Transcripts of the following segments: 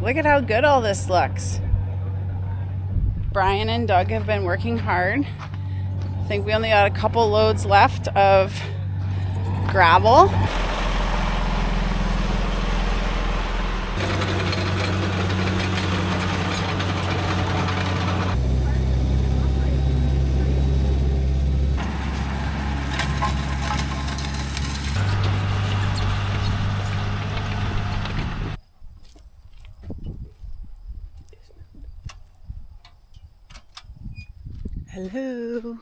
Look at how good all this looks. Brian and Doug have been working hard. I think we only got a couple loads left of gravel. Hello.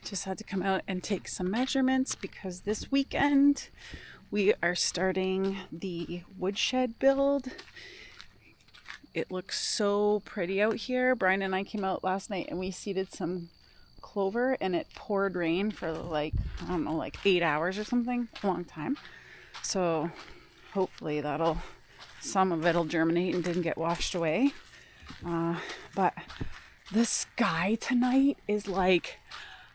Just had to come out and take some measurements because this weekend we are starting the woodshed build. It looks so pretty out here. Brian and I came out last night and we seeded some clover and it poured rain for like, I don't know, like 8 hours or something, a long time. So hopefully some of it'll germinate and didn't get washed away. But the sky tonight is like,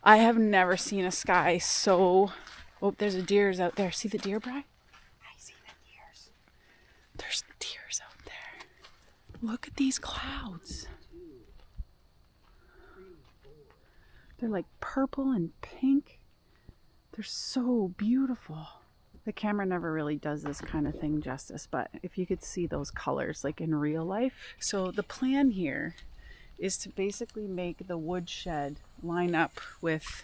I have never seen a sky so... Oh, there's a deers out there. See the deer, Bri? I see the deers. There's deers out there. Look at these clouds. They're like purple and pink. They're so beautiful. The camera never really does this kind of thing justice, but if you could see those colors like in real life. So the plan here is to basically make the woodshed line up with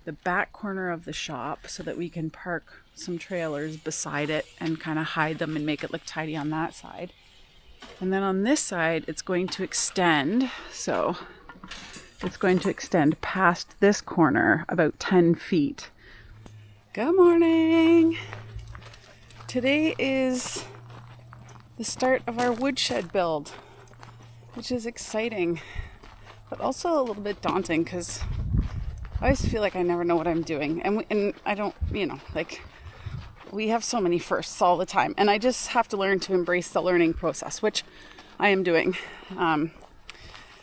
the back corner of the shop so that we can park some trailers beside it and kind of hide them and make it look tidy on that side. And then on this side, it's going to extend. So it's going to extend past this corner about 10 feet. Good morning. Today is the start of our woodshed build, which is exciting, but also a little bit daunting because I always feel like I never know what I'm doing. And I don't, like we have so many firsts all the time. And I just have to learn to embrace the learning process, which I am doing.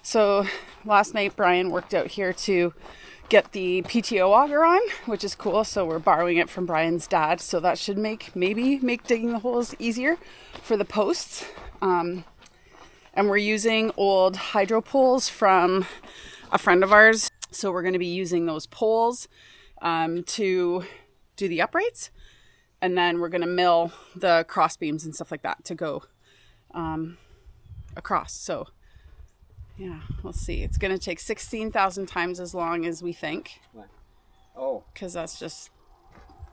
So last night, Brian worked out here to get the PTO auger on, which is cool. So we're borrowing it from Brian's dad. So that should maybe make digging the holes easier for the posts. And we're using old hydro poles from a friend of ours. So we're going to be using those poles to do the uprights. And then we're going to mill the cross beams and stuff like that to go across. So yeah, we'll see. It's going to take 16,000 times as long as we think. What? Oh. Because that's just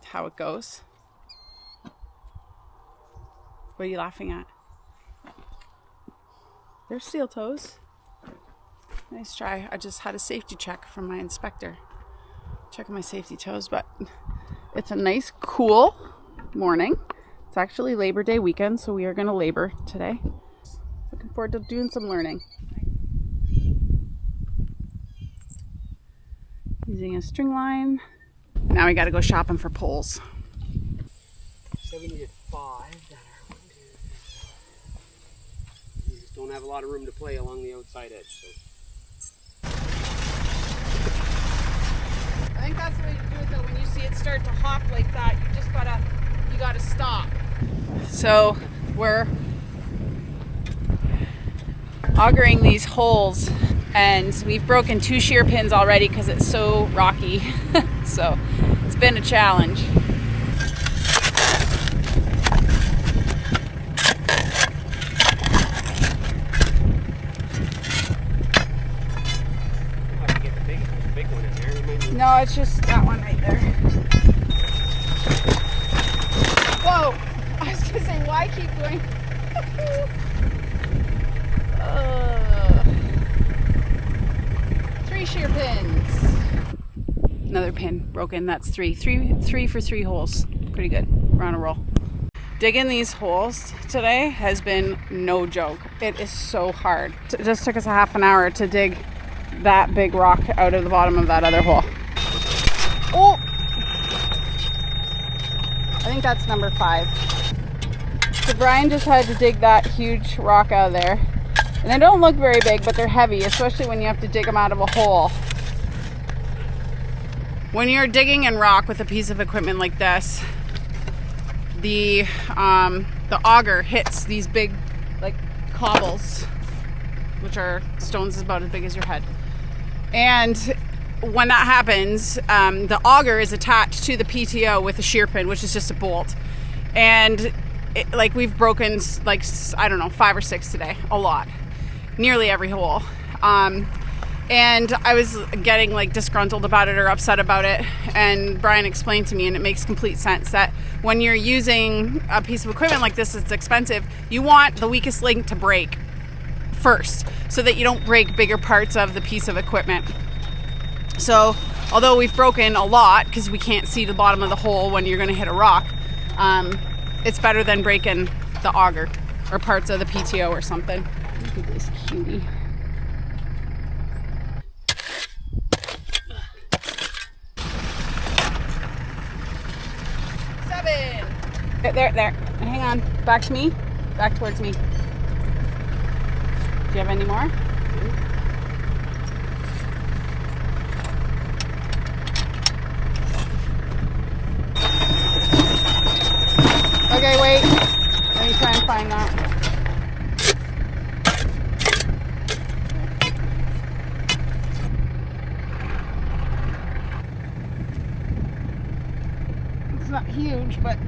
how it goes. What are you laughing at? They're steel toes. Nice try. I just had a safety check from my inspector. Checking my safety toes, but it's a nice, cool morning. It's actually Labor Day weekend, so we are going to labor today. Looking forward to doing some learning. Using a string line. Now we got to go shopping for poles. So we needed 5 that are 1, 2, 3. We just don't have a lot of room to play along the outside edge. So. I think that's the way to do it though. When you see it start to hop like that, you gotta stop. So we're augering these holes and we've broken 2 shear pins already because it's so rocky. So it's been a challenge. No, it's just that one right there. Whoa! I was gonna say, why keep going? 3 shear pins. Another pin broken. That's 3. 3 for 3 holes. Pretty good. We're on a roll. Digging these holes today has been no joke. It is so hard. It just took us a half an hour to dig that big rock out of the bottom of that other hole. Oh! I think that's number 5. So Brian just had to dig that huge rock out of there. And they don't look very big, but they're heavy, especially when you have to dig them out of a hole. When you're digging in rock with a piece of equipment like this, the the auger hits these big like cobbles, which are stones about as big as your head. And when that happens, the auger is attached to the PTO with a shear pin, which is just a bolt. And like we've broken like, I don't know, 5 or 6 today, a lot, nearly every hole. And I was getting like disgruntled about it or upset about it. And Brian explained to me, and it makes complete sense, that when you're using a piece of equipment like this that's expensive, you want the weakest link to break first so that you don't break bigger parts of the piece of equipment. So although we've broken a lot because we can't see the bottom of the hole when you're going to hit a rock, it's better than breaking the auger or parts of the PTO or something. Look at this cutie. There. Hang on. Back to me. Back towards me. Do you have any more? Okay, wait. Let me try and find that. It's not huge, but...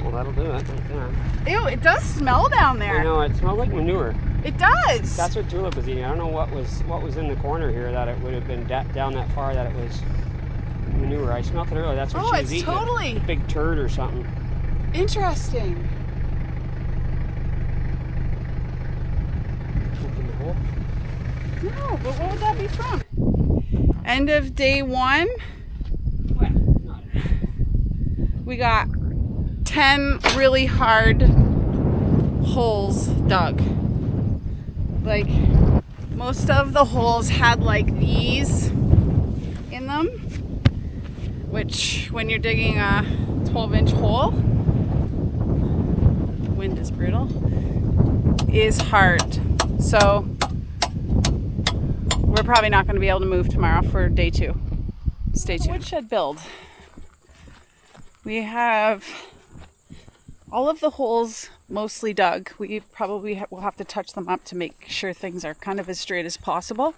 Well, that'll do it right there. Ew, it does smell down there. I know, it smells like manure. It does. That's what Julep was eating. I don't know what was in the corner here that it would have been down that far that it was manure. I smelled it earlier. That's what she was eating. Oh, it's totally... A big turd or something. Interesting. Open the hole. No, but what would that be from? End of day 1. Well, not. We got 10 really hard holes dug. Like, most of the holes had like these in them, which when you're digging a 12-inch hole, wind is brutal, is hard. So we're probably not going to be able to move tomorrow for day 2. Stay tuned. Woodshed build. We have all of the holes mostly dug. We probably will have to touch them up to make sure things are kind of as straight as possible.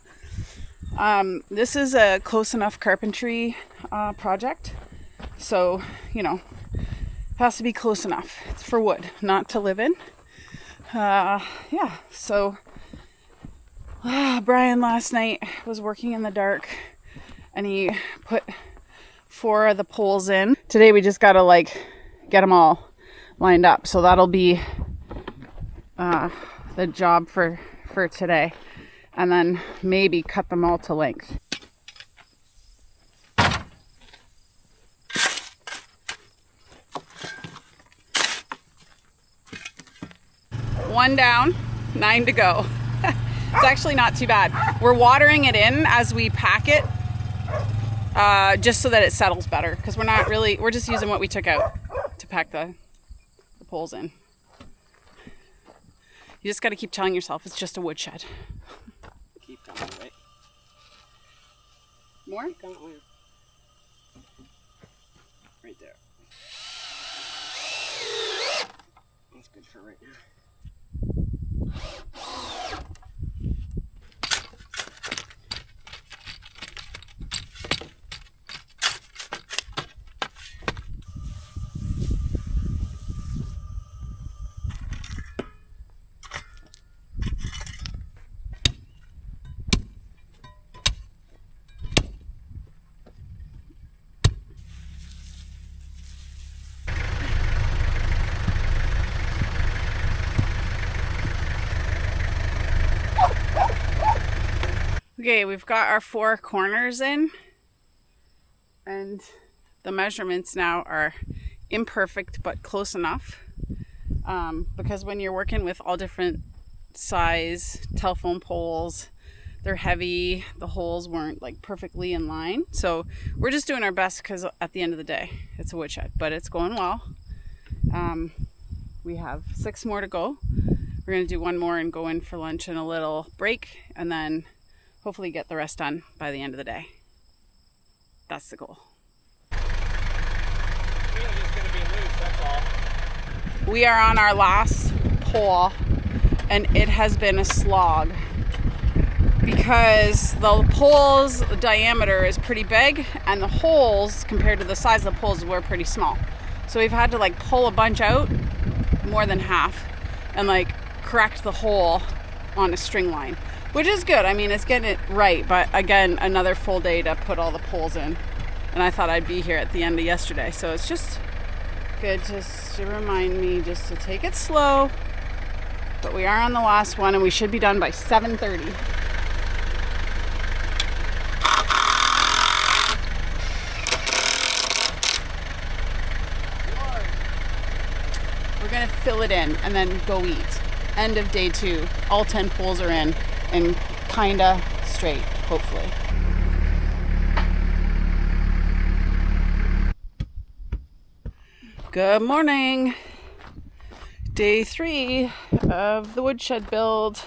This is a close enough carpentry project. So, you know, it has to be close enough. It's for wood, not to live in. Yeah, so Brian last night was working in the dark and he put 4 of the poles in. Today we just gotta like get them all lined up. So that'll be the job for today. And then maybe cut them all to length. One down, 9 to go. It's actually not too bad. We're watering it in as we pack it, just so that it settles better, because we're just using what we took out to pack the poles in. You just got to keep telling yourself it's just a woodshed. Keep coming, right? More? Right there. That's good for right now. Okay, we've got our 4 corners in, and the measurements now are imperfect but close enough, because when you're working with all different size telephone poles, they're heavy, the holes weren't like perfectly in line. So we're just doing our best, because at the end of the day it's a woodshed, but it's going well. We have 6 more to go. We're going to do 1 more and go in for lunch and a little break, and then hopefully get the rest done by the end of the day. That's the goal. I feel like it's going to be loose, that's all. We are on our last pole, and it has been a slog because the pole's diameter is pretty big and the holes compared to the size of the poles were pretty small. So we've had to like pull a bunch out, more than half, and like correct the hole on a string line, which is good. I mean, it's getting it right, but again, another full day to put all the poles in. And I thought I'd be here at the end of yesterday, so it's just good just to remind me just to take it slow. But we are on the last one, and we should be done by 7:30. We're gonna fill it in and then go eat. End of day 2. All 10 poles are in and kinda straight, hopefully. Good morning. Day 3 of the woodshed build.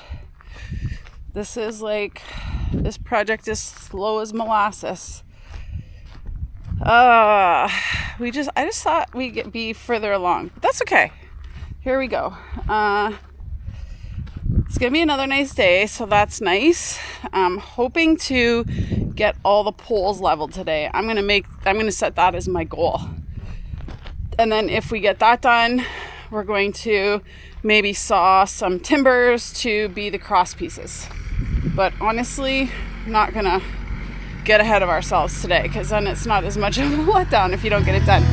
This project is slow as molasses. I just thought we'd be further along. But that's okay. Here we go. It's gonna be another nice day, so that's nice. I'm hoping to get all the poles leveled today. I'm gonna set that as my goal. And then if we get that done, we're going to maybe saw some timbers to be the cross pieces. But honestly, I'm not gonna get ahead of ourselves today, because then it's not as much of a letdown if you don't get it done.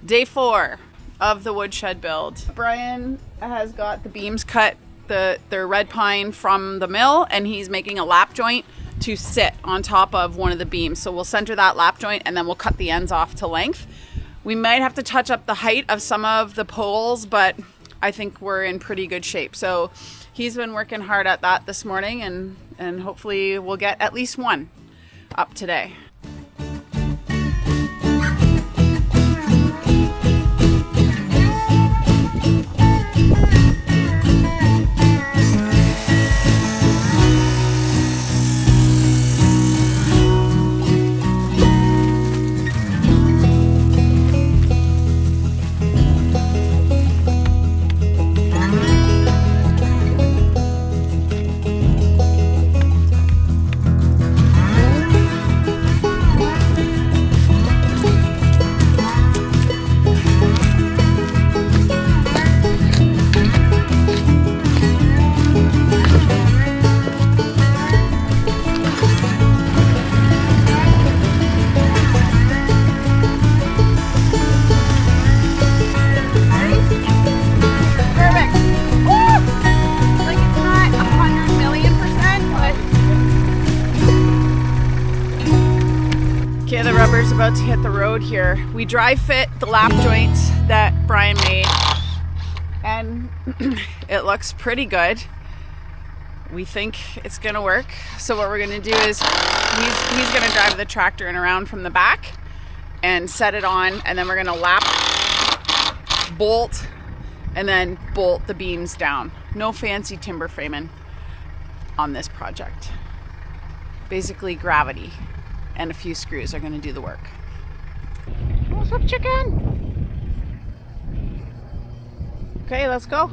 Day 4 of the woodshed build. Brian has got the beams cut, the red pine from the mill, and he's making a lap joint to sit on top of one of the beams. So we'll center that lap joint and then we'll cut the ends off to length. We might have to touch up the height of some of the poles, but I think we're in pretty good shape. So he's been working hard at that this morning, and hopefully we'll get at least one up today. about to hit the road here. We dry fit the lap joints that Brian made, and it looks pretty good. We think it's gonna work. So what we're gonna do is he's gonna drive the tractor in around from the back and set it on, and then we're gonna lap, bolt, and then bolt the beams down. No fancy timber framing on this project. Basically gravity and a few screws are gonna do the work. What's up, chicken? Okay, let's go.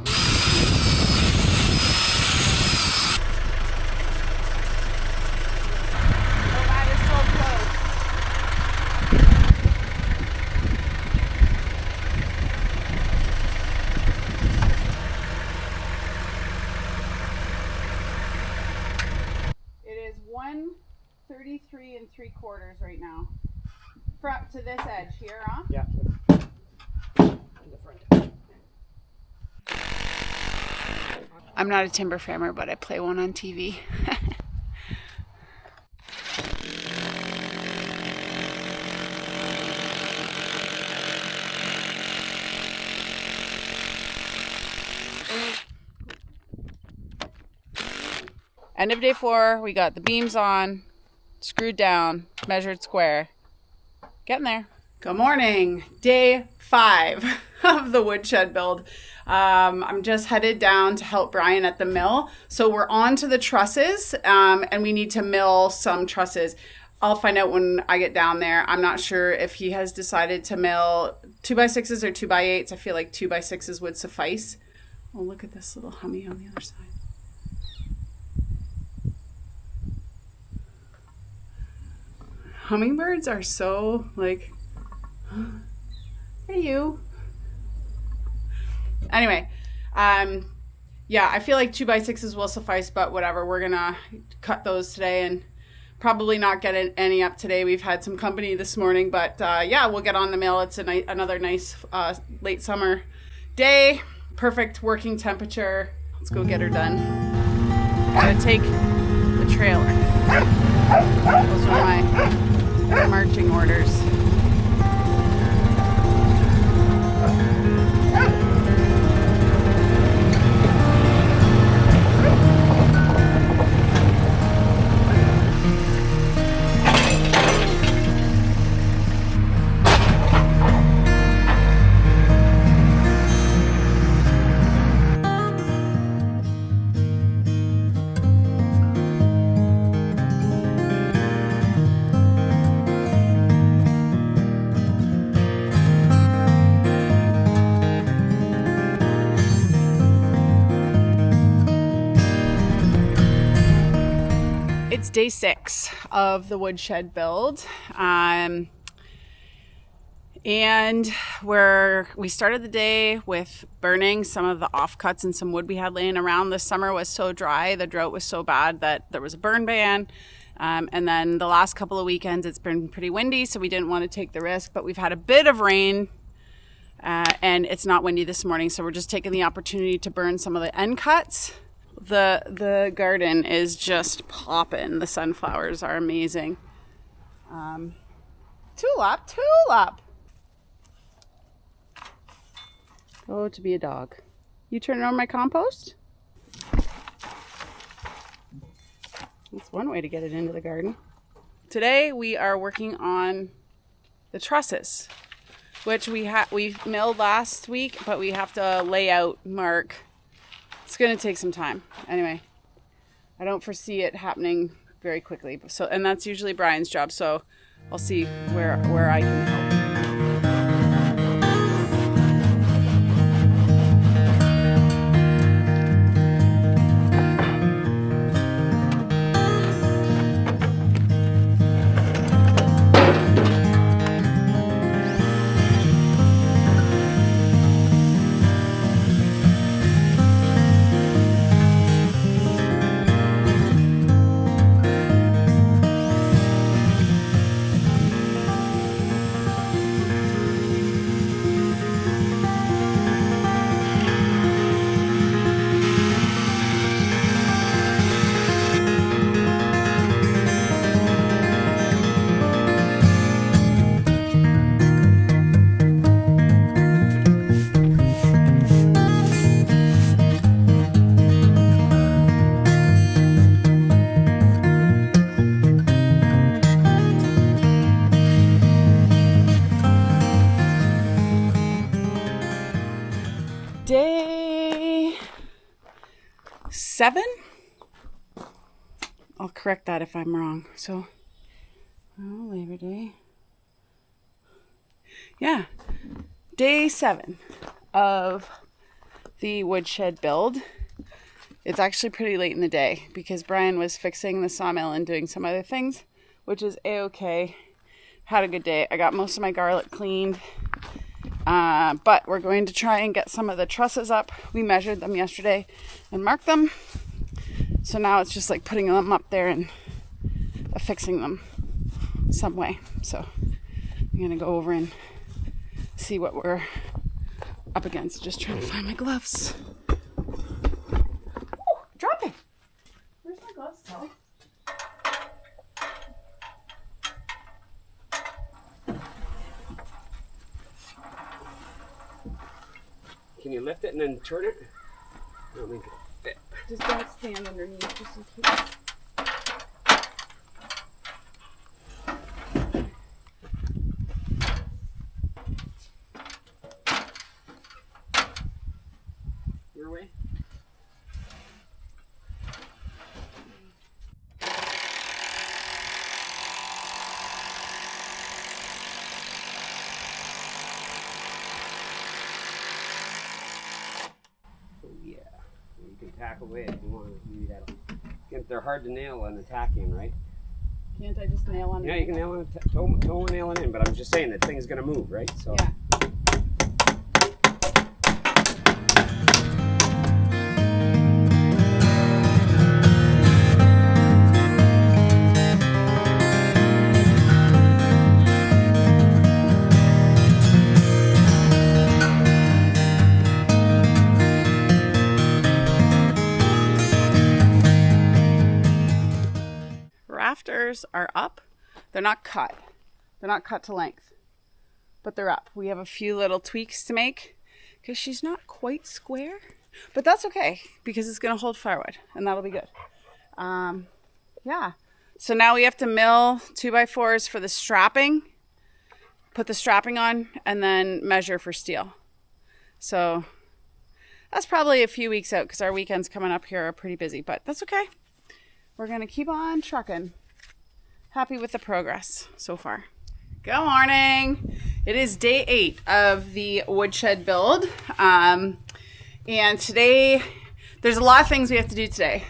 It is 1:33 3/4 right now. Front to this edge here, huh? Yeah. In the front. I'm not a timber framer, but I play one on TV. End of day 4, we got the beams on, screwed down, measured square. Getting there. Good morning. Day 5 of the woodshed build. I'm just headed down to help Brian at the mill. So we're on to the trusses, and we need to mill some trusses. I'll find out when I get down there. I'm not sure if he has decided to mill 2x6s or 2x8s. I feel like 2x6s would suffice. Oh, look at this little hummy on the other side. Hummingbirds are so like, hey you. Anyway, yeah, I feel like 2x6s will suffice, but whatever. We're gonna cut those today and probably not get any up today. We've had some company this morning, but yeah, we'll get on the mill. It's another nice late summer day. Perfect working temperature. Let's go get her done. Gotta take the trailer. Those are my marching orders. It's day 6 of the woodshed build, and we started the day with burning some of the offcuts and some wood we had laying around. This summer was so dry, the drought was so bad that there was a burn ban, and then the last couple of weekends it's been pretty windy, so we didn't want to take the risk, but we've had a bit of rain, and it's not windy this morning, so we're just taking the opportunity to burn some of the end cuts. The garden is just popping. The sunflowers are amazing. Tulip. Oh, to be a dog. You turning on my compost? That's one way to get it into the garden. Today we are working on the trusses, which we milled last week, but we have to lay out, mark. It's going to take some time. Anyway, I don't foresee it happening very quickly. So, and that's usually Brian's job. So I'll see where I can help. 7. I'll correct that if I'm wrong. So, Labor Day. Yeah, day 7 of the woodshed build. It's actually pretty late in the day because Brian was fixing the sawmill and doing some other things, which is a-okay. Had a good day. I got most of my garlic cleaned. But we're going to try and get some of the trusses up. We measured them yesterday and marked them. So now it's just like putting them up there and affixing them some way. So I'm going to go over and see what we're up against. Just trying to find my gloves. Oh, dropping. Where's my gloves, Sally? Can you lift it and then turn it? I don't think it'll fit. Just don't stand underneath just in case. Your way? Tack away if you want to. Maybe that'll. They're hard to nail on the tack in, right? Can't I just nail on? Yeah, you can nail on toe nail it in, but I'm just saying that thing's gonna move, right? So. Yeah. Rafters are up. They're not cut. They're not cut to length, but they're up. We have a few little tweaks to make because she's not quite square, but that's okay because it's going to hold firewood and that'll be good. Yeah. So now we have to mill 2x4s for the strapping, put the strapping on, and then measure for steel. So that's probably a few weeks out because our weekends coming up here are pretty busy, but that's okay. We're going to keep on trucking. Happy with the progress so far. Good morning. It is day 8 of the woodshed build. And today, there's a lot of things we have to do today.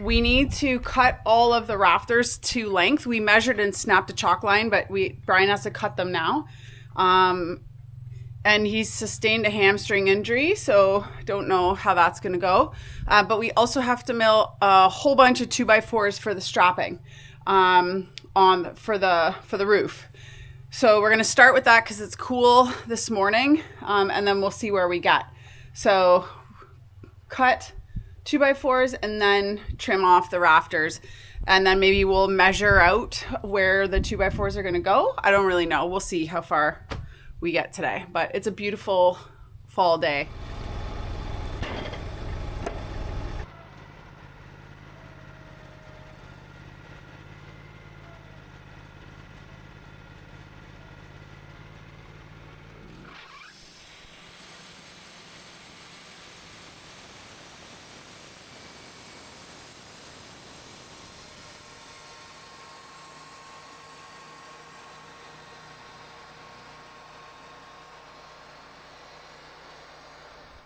We need to cut all of the rafters to length. We measured and snapped a chalk line, but Brian has to cut them now. And he's sustained a hamstring injury, so don't know how that's going to go. But we also have to mill a whole bunch of 2x4s for the strapping for the roof. So we're going to start with that because it's cool this morning, and then we'll see where we get. So cut 2x4s and then trim off the rafters. And then maybe we'll measure out where the 2x4s are going to go. I don't really know. We'll see how far we get today, but it's a beautiful fall day.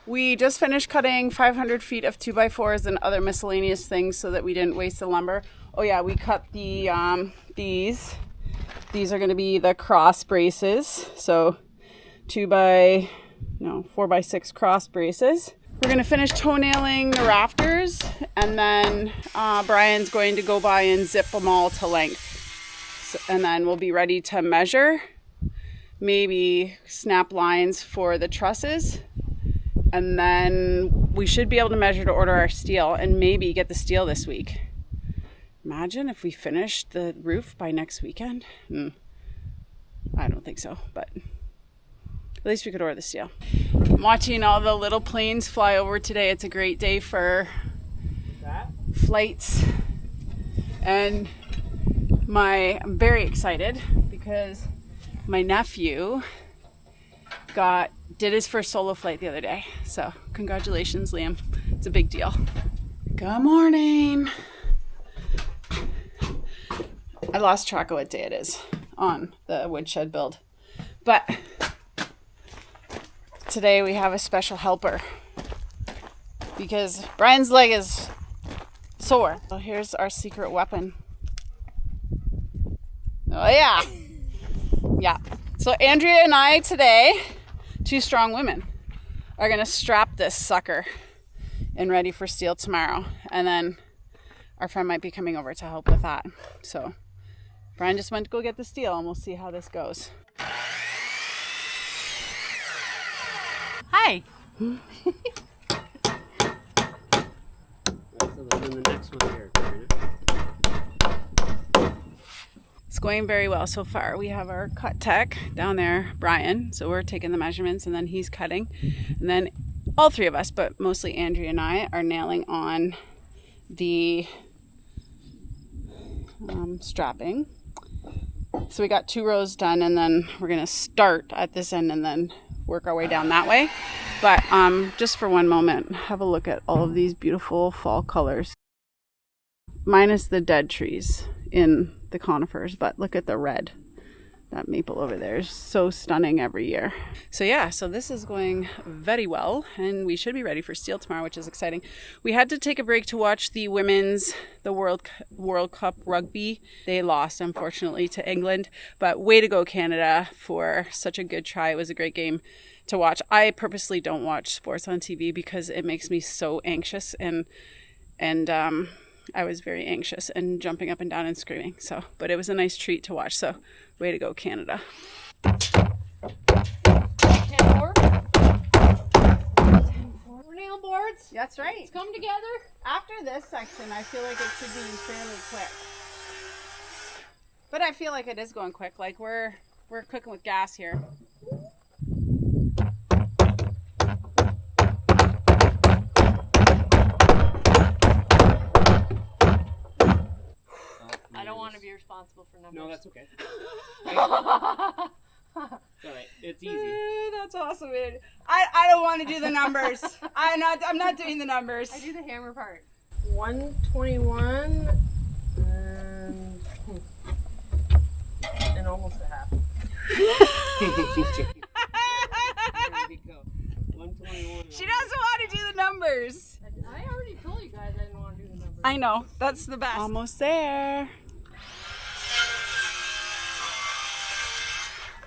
We just finished cutting 500 feet of 2x4s and other miscellaneous things so that we didn't waste the lumber. Oh yeah, we cut the these. These are going to be the cross braces. So 4x6 cross braces. We're going to finish toenailing the rafters, and then Brian's going to go by and zip them all to length. And then we'll be ready to measure, maybe snap lines for the trusses. And then we should be able to measure to order our steel and maybe get the steel this week. Imagine if we finished the roof by next weekend. I don't think so, but at least we could order the steel. I'm watching all the little planes fly over today. It's a great day for flights. And I'm very excited because my nephew did his first solo flight the other day. So congratulations, Liam. It's a big deal. Good morning. I lost track of what day it is on the Woodshed build. But today we have a special helper because Brian's leg is sore. So here's our secret weapon. Oh yeah. Yeah. So Andrea and I today, two strong women, are going to strap this sucker and ready for steel tomorrow. And then our friend might be coming over to help with that. So Brian just went to go get the steel and we'll see how this goes. Hi. The next one here. It's going very well so far. We have our cut tech down there, Brian. So we're taking the measurements and then he's cutting. And then all three of us, but mostly Andrea and I, are nailing on the strapping. So we got 2 rows done and then we're going to start at this end and then work our way down that way. But just for one moment, have a look at all of these beautiful fall colors. Minus the dead trees in the conifers, but look at the red. That maple over there is so stunning every year. So yeah, so this is going very well and we should be ready for steel tomorrow, which is exciting. We had to take a break to watch the World Cup rugby. They lost, unfortunately, to England, but way to go Canada for such a good try. It was a great game to watch. I purposely don't watch sports on TV because it makes me so anxious and I was very anxious and jumping up and down and screaming. So, but it was a nice treat to watch. So, way to go, Canada. 10-4. 10-4 nail boards. That's right. Let's come together. After this section, I feel like it should be fairly quick. But I feel like it is going quick. Like we're cooking with gas here. I don't want to be responsible for numbers. No, that's okay. All right, it's easy. That's awesome, man. I don't want to do the numbers. I'm not doing the numbers. I do the hammer part. 121 and almost a half. 121. She doesn't want to do the numbers. I already told you guys I didn't want to do the numbers. I know. That's the best. Almost there.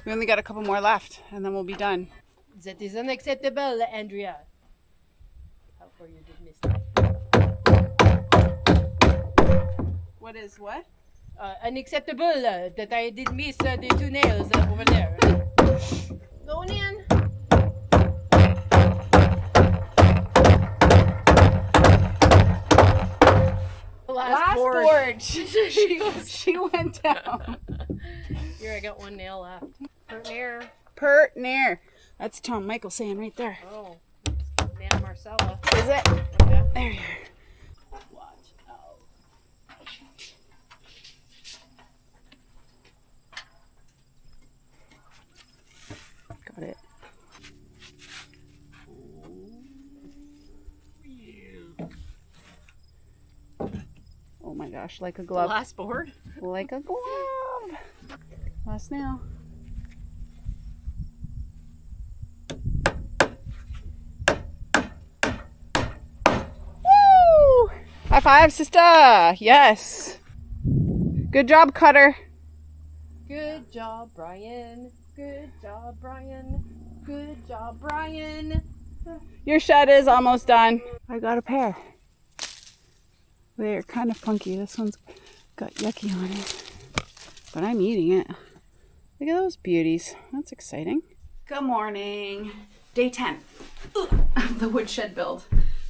We only got a couple more left, and then we'll be done. That is unacceptable, Andrea. How far you did miss that? What is what? Unacceptable that I did miss the 2 nails over there. Going in. Last board. she went down. Here, I got 1 nail left. Partner. Partner. That's Tom Michael saying right there. Oh, it's Dan Marcella. Is it? Yeah. There you are. Watch out. Got it. Oh my gosh, like a glove. Last board. Like a glove. Last nail. Woo! High five, sister. Yes. Good job, Cutter. Good job, Brian. Good job, Brian. Good job, Brian. Your shed is almost done. I got a pair. They're kind of funky. This one's got yucky on it, but I'm eating it. Look at those beauties. That's exciting. Good morning. Day 10 of the Woodshed build.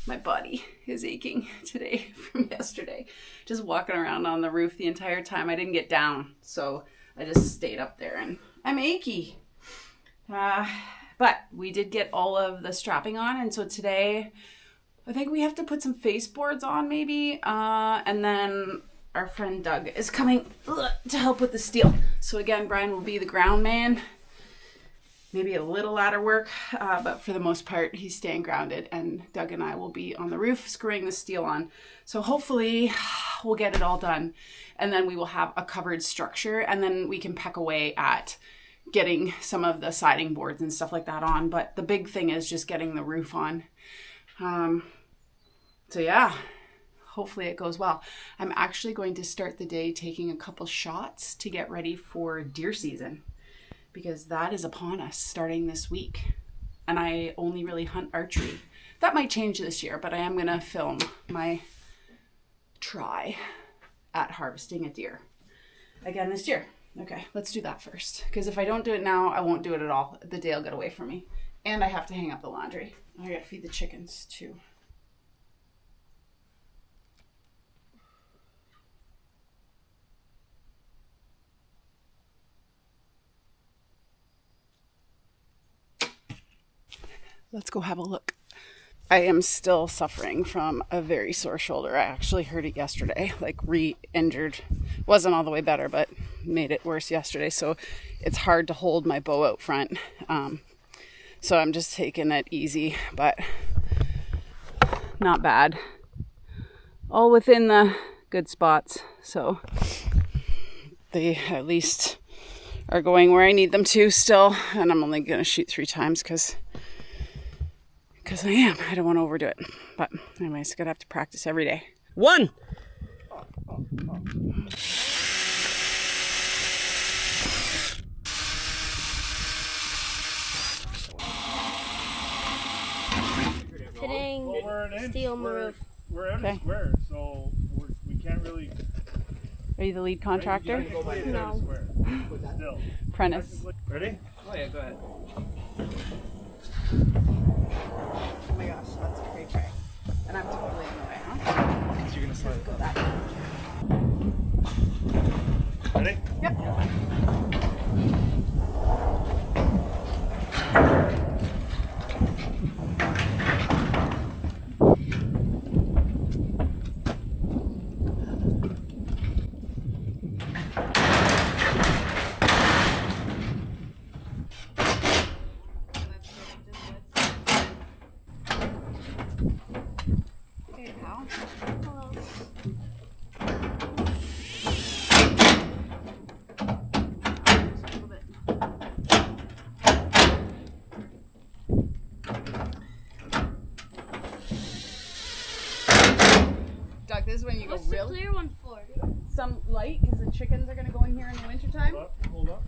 My body is aching today from yesterday. Just walking around on the roof the entire time. I didn't get down, so I just stayed up there and I'm achy. But we did get all of the strapping on, and so today I think we have to put some face boards on maybe, and then our friend Doug is coming to help with the steel. So again, Brian will be the ground man, maybe a little ladder work, but for the most part, he's staying grounded, and Doug and I will be on the roof screwing the steel on. So hopefully we'll get it all done, and then we will have a covered structure, and then we can peck away at getting some of the siding boards and stuff like that on. But the big thing is just getting the roof on. So yeah, hopefully it goes well. I'm actually going to start the day taking a couple shots to get ready for deer season, because that is upon us starting this week. And I only really hunt archery. That might change this year, but I am gonna film my try at harvesting a deer again this year. Okay, let's do that first, because if I don't do it now, I won't do it at all. The day will get away from me. And I have to hang up the laundry. I gotta feed the chickens too. Let's go have a look. I am still suffering from a very sore shoulder. I actually hurt it yesterday, like re-injured. Wasn't all the way better, but made it worse yesterday. So it's hard to hold my bow out front. So I'm just taking it easy, but not bad. All within the good spots. So they at least are going where I need them to still. And I'm only going to shoot 3 times because I don't want to overdo it. But anyways, gonna have to practice every day. 1. Fitting steel on the roof. We're out of square, so we can't really. Are you the lead contractor? No. Still. Prentice. Ready? Oh yeah, go ahead. Oh my gosh, that's a great try. And I'm totally in the way, huh? Because you're gonna slide. Go back. Ready? Yep. Hey, pal. Hello. Doug, this is when you go What's the real clear one for? some light, because the chickens are going to go in here in the wintertime. Hold up.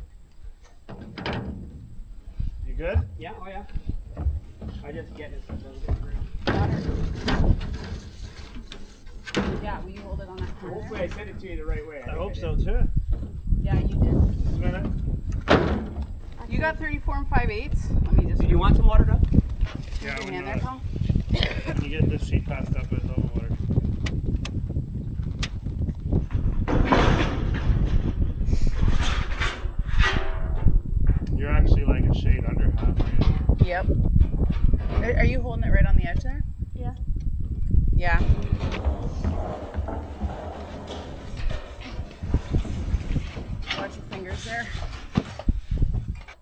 You good? Yeah, oh yeah. I just get it. Yeah, will you hold it on that corner? Hopefully I sent it to you the right way. I hope so too. Yeah, you did. Just a minute. You got 34 and 5/8. Let me just. Did you want some water, Doug? Yeah, Put your we're hand there, not. pal. When you get this sheet passed up, it's all water. You're actually like a shade under half. Right? Yep. Are you holding it right on the edge there? Yeah. Yeah. Watch your fingers there.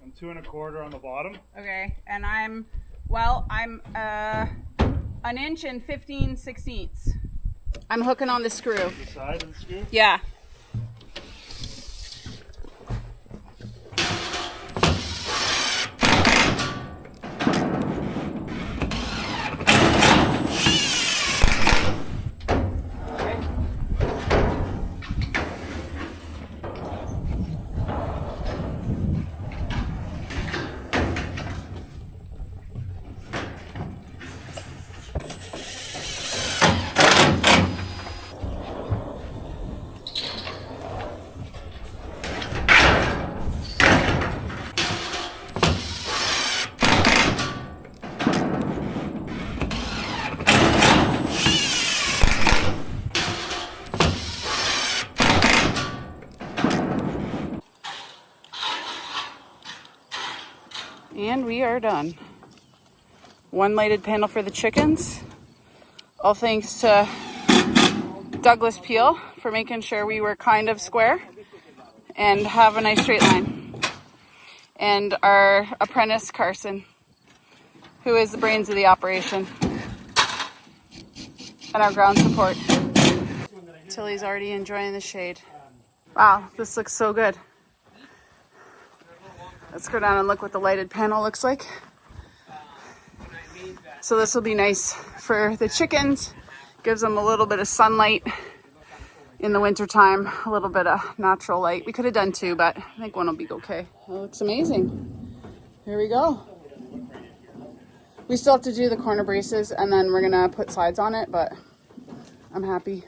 I'm 2 1/4 on the bottom. Okay, and I'm an inch and 15/16. I'm hooking on the screw. The side of the screw. Yeah. And we are done. One lighted panel for the chickens. All thanks to Douglas Peel for making sure we were kind of square and have a nice straight line. and our apprentice Carson, who is the brains of the operation, and our ground support. Tilly's already enjoying the shade. Wow, this looks so good. Let's go down and look what the lighted panel looks like. So this will be nice for the chickens. Gives them a little bit of sunlight in the wintertime, a little bit of natural light. We could have done two, but I think one will be okay. That looks amazing. Here we go. We still have to do the corner braces and then we're gonna put sides on it, but I'm happy.